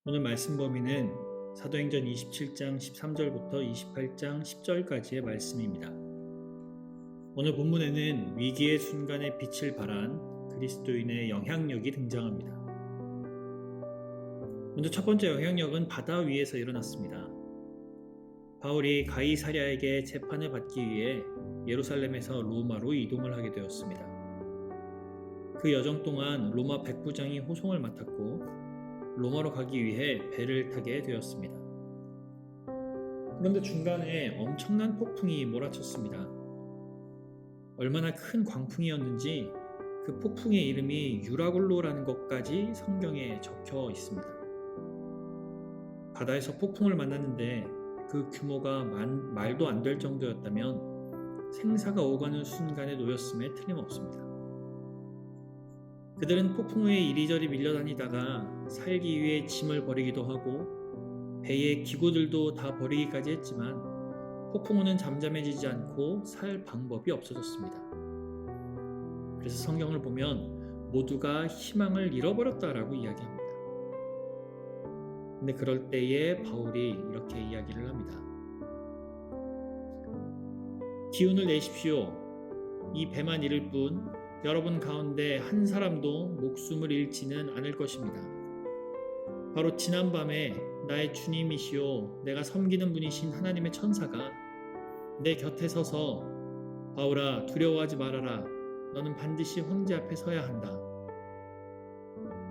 오늘 말씀 범위는 사도행전 27장 13절부터 28장 10절까지의 말씀입니다. 오늘 본문에는 위기의 순간에 빛을 발한 그리스도인의 영향력이 등장합니다. 먼저 첫 번째 영향력은 바다 위에서 일어났습니다. 바울이 가이사랴에게 재판을 받기 위해 예루살렘에서 로마로 이동을 하게 되었습니다. 그 여정 동안 로마 백부장이 호송을 맡았고 로마로 가기 위해 배를 타게 되었습니다. 그런데 중간에 엄청난 폭풍이 몰아쳤습니다. 얼마나 큰 광풍이었는지 그 폭풍의 이름이 유라굴로라는 것까지 성경에 적혀 있습니다. 바다에서 폭풍을 만났는데 그 규모가 말도 안 될 정도였다면 생사가 오가는 순간에 놓였음에 틀림없습니다. 그들은 폭풍 후에 이리저리 밀려다니다가 살기 위해 짐을 버리기도 하고 배의 기구들도 다 버리기까지 했지만 폭풍우는 잠잠해지지 않고 살 방법이 없어졌습니다. 그래서 성경을 보면 모두가 희망을 잃어버렸다라고 이야기합니다. 근데 그럴 때에 바울이 이렇게 이야기를 합니다. 기운을 내십시오. 이 배만 잃을 뿐 여러분 가운데 한 사람도 목숨을 잃지는 않을 것입니다. 바로 지난밤에 나의 주님이시오 내가 섬기는 분이신 하나님의 천사가 내 곁에 서서 바울아 두려워하지 말아라. 너는 반드시 황제 앞에 서야 한다.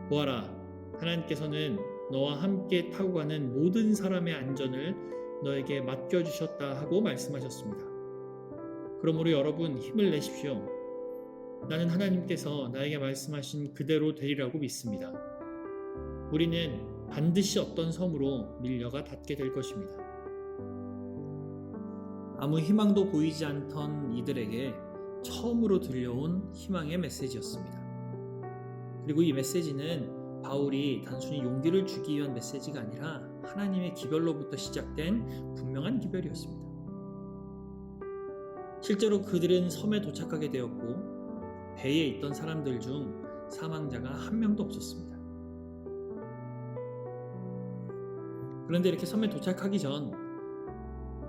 보아라, 하나님께서는 너와 함께 타고 가는 모든 사람의 안전을 너에게 맡겨주셨다 하고 말씀하셨습니다. 그러므로 여러분 힘을 내십시오. 나는 하나님께서 나에게 말씀하신 그대로 되리라고 믿습니다. 우리는 반드시 어떤 섬으로 밀려가 닿게 될 것입니다. 아무 희망도 보이지 않던 이들에게 처음으로 들려온 희망의 메시지였습니다. 그리고 이 메시지는 바울이 단순히 용기를 주기 위한 메시지가 아니라 하나님의 기별로부터 시작된 분명한 기별이었습니다. 실제로 그들은 섬에 도착하게 되었고 배에 있던 사람들 중 사망자가 한 명도 없었습니다. 그런데 이렇게 섬에 도착하기 전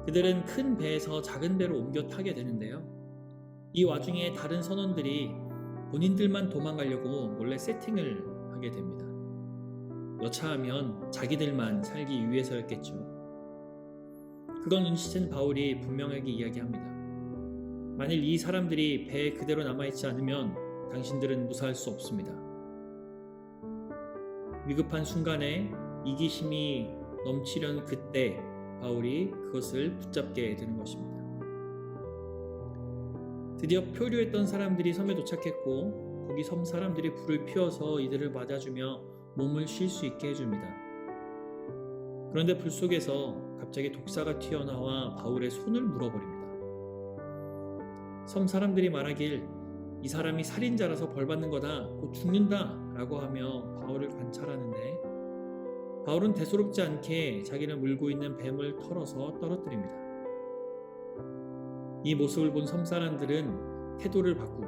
그들은 큰 배에서 작은 배로 옮겨 타게 되는데요. 이 와중에 다른 선원들이 본인들만 도망가려고 몰래 세팅을 하게 됩니다. 여차하면 자기들만 살기 위해서였겠죠. 그걸 눈치챈 바울이 분명하게 이야기합니다. 만일 이 사람들이 배에 그대로 남아있지 않으면 당신들은 무사할 수 없습니다. 위급한 순간에 이기심이 넘치려는 그때 바울이 그것을 붙잡게 되는 것입니다. 드디어 표류했던 사람들이 섬에 도착했고 거기 섬 사람들이 불을 피워서 이들을 맞아주며 몸을 쉴 수 있게 해줍니다. 그런데 불 속에서 갑자기 독사가 튀어나와 바울의 손을 물어버립니다. 섬 사람들이 말하길 이 사람이 살인자라서 벌받는 거다, 곧 죽는다 라고 하며 바울을 관찰하는데 바울은 대수롭지 않게 자기를 물고 있는 뱀을 털어서 떨어뜨립니다. 이 모습을 본 섬 사람들은 태도를 바꾸고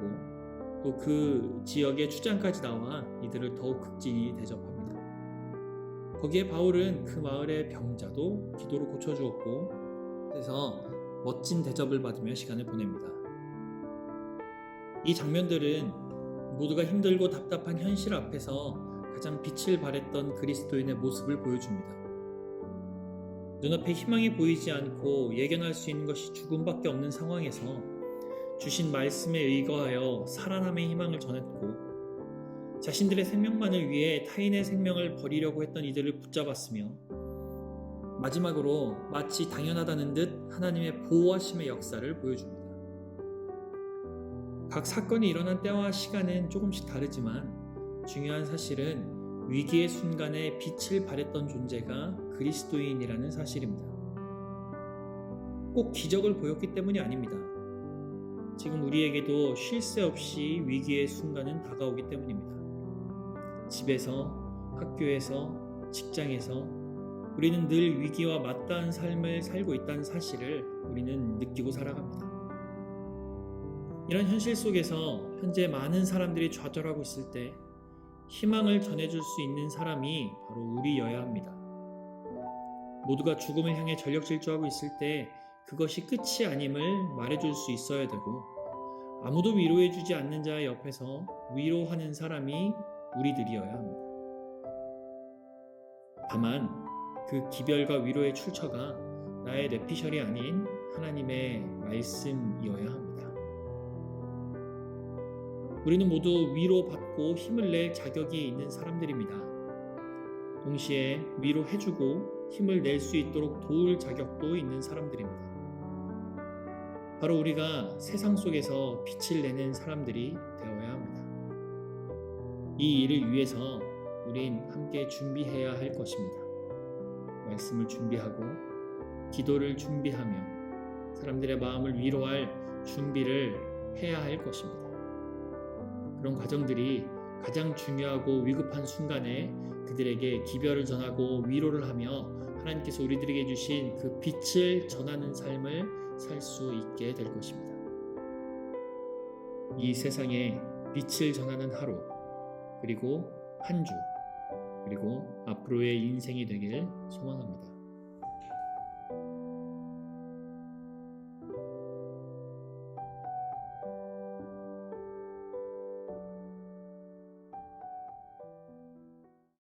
또 그 지역의 추장까지 나와 이들을 더욱 극진히 대접합니다. 거기에 바울은 그 마을의 병자도 기도로 고쳐주었고 그래서 멋진 대접을 받으며 시간을 보냅니다. 이 장면들은 모두가 힘들고 답답한 현실 앞에서 가장 빛을 발했던 그리스도인의 모습을 보여줍니다. 눈앞에 희망이 보이지 않고 예견할 수 있는 것이 죽음밖에 없는 상황에서 주신 말씀에 의거하여 살아남의 희망을 전했고 자신들의 생명만을 위해 타인의 생명을 버리려고 했던 이들을 붙잡았으며 마지막으로 마치 당연하다는 듯 하나님의 보호하심의 역사를 보여줍니다. 각 사건이 일어난 때와 시간은 조금씩 다르지만 중요한 사실은 위기의 순간에 빛을 발했던 존재가 그리스도인이라는 사실입니다. 꼭 기적을 보였기 때문이 아닙니다. 지금 우리에게도 쉴 새 없이 위기의 순간은 다가오기 때문입니다. 집에서, 학교에서, 직장에서 우리는 늘 위기와 맞닿은 삶을 살고 있다는 사실을 우리는 느끼고 살아갑니다. 이런 현실 속에서 현재 많은 사람들이 좌절하고 있을 때 희망을 전해줄 수 있는 사람이 바로 우리여야 합니다. 모두가 죽음을 향해 전력 질주하고 있을 때 그것이 끝이 아님을 말해줄 수 있어야 되고, 아무도 위로해주지 않는 자 옆에서 위로하는 사람이 우리들이어야 합니다. 다만 그 기별과 위로의 출처가 나의 뇌피셜이 아닌 하나님의 말씀이어야 합니다. 우리는 모두 위로받고 힘을 낼 자격이 있는 사람들입니다. 동시에 위로해주고 힘을 낼 수 있도록 도울 자격도 있는 사람들입니다. 바로 우리가 세상 속에서 빛을 내는 사람들이 되어야 합니다. 이 일을 위해서 우린 함께 준비해야 할 것입니다. 말씀을 준비하고 기도를 준비하며 사람들의 마음을 위로할 준비를 해야 할 것입니다. 그런 과정들이 가장 중요하고 위급한 순간에 그들에게 기별을 전하고 위로를 하며 하나님께서 우리들에게 주신 그 빛을 전하는 삶을 살 수 있게 될 것입니다. 이 세상에 빛을 전하는 하루, 그리고 한 주, 그리고 앞으로의 인생이 되길 소망합니다.